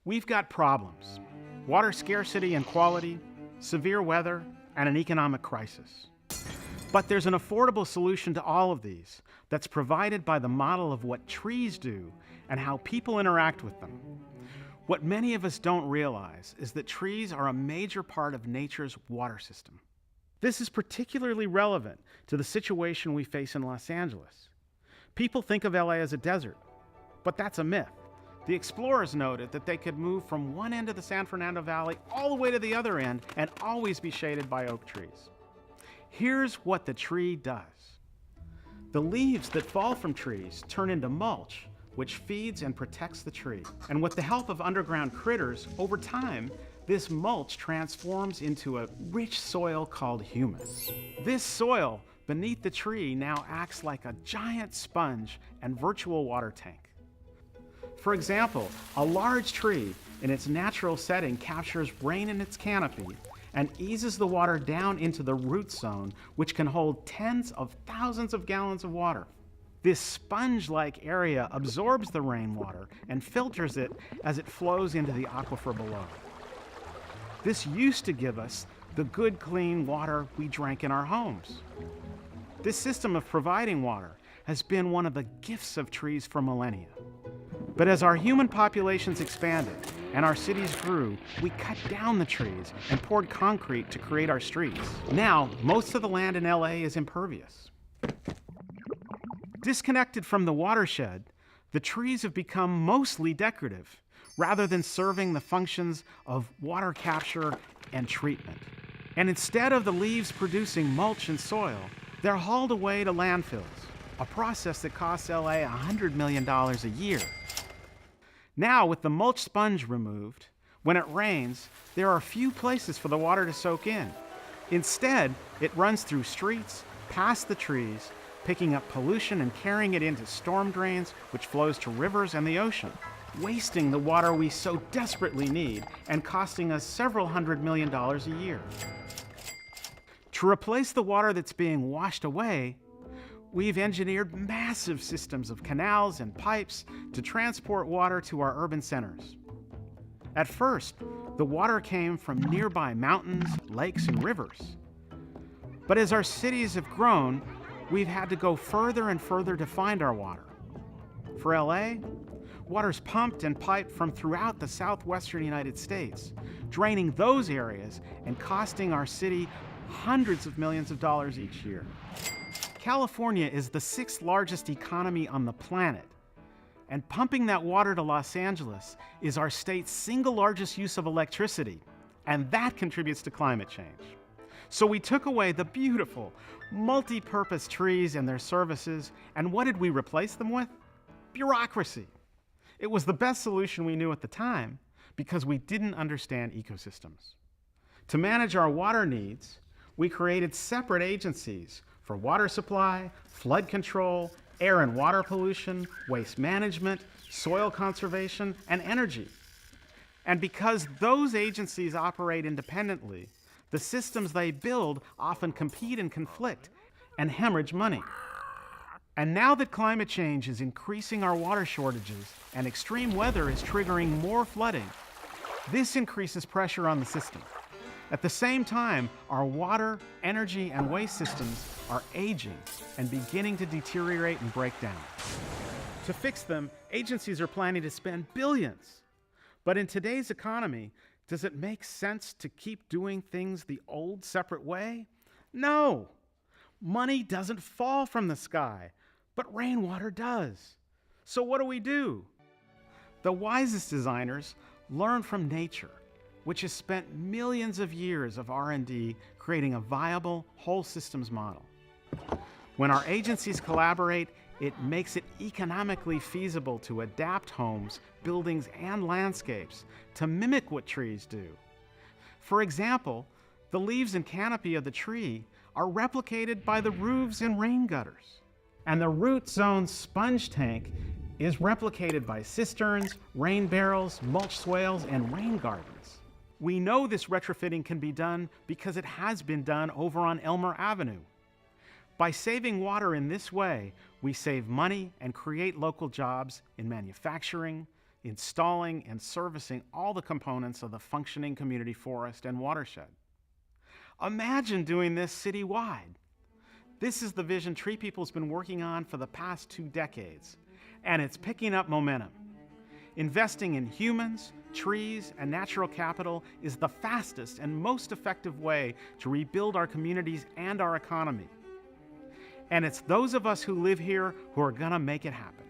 We've got problems: water scarcity and quality, severe weather, and an economic crisis. But there's an affordable solution to all of these that's provided by the model of what trees do and how people interact with them. What many of us don't realize is that trees are a major part of nature's water system. This is particularly relevant to the situation we face in Los Angeles. People think of LA as a desert, but that's a myth. The explorers noted that they could move from one end of the San Fernando Valley all the way to the other end and always be shaded by oak trees. Here's what the tree does. The leaves that fall from trees turn into mulch, which feeds and protects the tree. And with the help of underground critters, over time, this mulch transforms into a rich soil called humus. This soil beneath the tree now acts like a giant sponge and virtual water tank. For example, a large tree in its natural setting captures rain in its canopy and eases the water down into the root zone, which can hold tens of thousands of gallons of water. This sponge-like area absorbs the rainwater and filters it as it flows into the aquifer below. This used to give us the good, clean water we drank in our homes. This system of providing water has been one of the gifts of trees for millennia. But as our human populations expanded and our cities grew, we cut down the trees and poured concrete to create our streets. Now, most of the land in LA is impervious. Disconnected from the watershed, the trees have become mostly decorative, rather than serving the functions of water capture and treatment. And instead of the leaves producing mulch and soil, they're hauled away to landfills, a process that costs LA $100 million a year. Now, with the mulch sponge removed, when it rains, there are few places for the water to soak in. Instead, it runs through streets, past the trees, picking up pollution and carrying it into storm drains, which flows to rivers and the ocean, wasting the water we so desperately need and costing us several $100 million a year. To replace the water that's being washed away, we've engineered massive systems of canals and pipes to transport water to our urban centers. At first, the water came from nearby mountains, lakes, and rivers. But as our cities have grown, we've had to go further and further to find our water. For LA, water's pumped and piped from throughout the southwestern United States, draining those areas and costing our city hundreds of millions of dollars each year. California is the 6th largest economy on the planet, and pumping that water to Los Angeles is our state's single largest use of electricity, and that contributes to climate change. So we took away the beautiful, multi-purpose trees and their services, and what did we replace them with? Bureaucracy. It was the best solution we knew at the time because we didn't understand ecosystems. To manage our water needs, we created separate agencies for water supply, flood control, air and water pollution, waste management, soil conservation, and energy. And because those agencies operate independently, the systems they build often compete and conflict and hemorrhage money. And now that climate change is increasing our water shortages and extreme weather is triggering more flooding, this increases pressure on the system. At the same time, our water, energy, and waste systems are aging and beginning to deteriorate and break down. To fix them, agencies are planning to spend billions. But in today's economy, does it make sense to keep doing things the old, separate way? No. Money doesn't fall from the sky, but rainwater does. So what do? The wisest designers learn from nature, which has spent millions of years of R&D creating a viable whole systems model. When our agencies collaborate, it makes it economically feasible to adapt homes, buildings, and landscapes to mimic what trees do. For example, the leaves and canopy of the tree are replicated by the roofs and rain gutters. And the root zone sponge tank is replicated by cisterns, rain barrels, mulch swales, and rain gardens. We know this retrofitting can be done because it has been done over on Elmer Avenue. By saving water in this way, we save money and create local jobs in manufacturing, installing and servicing all the components of the functioning community forest and watershed. Imagine doing this citywide. This is the vision Tree People's been working on for the past 2 decades, and it's picking up momentum. Investing in humans, trees, and natural capital is the fastest and most effective way to rebuild our communities and our economy. And it's those of us who live here who are gonna make it happen.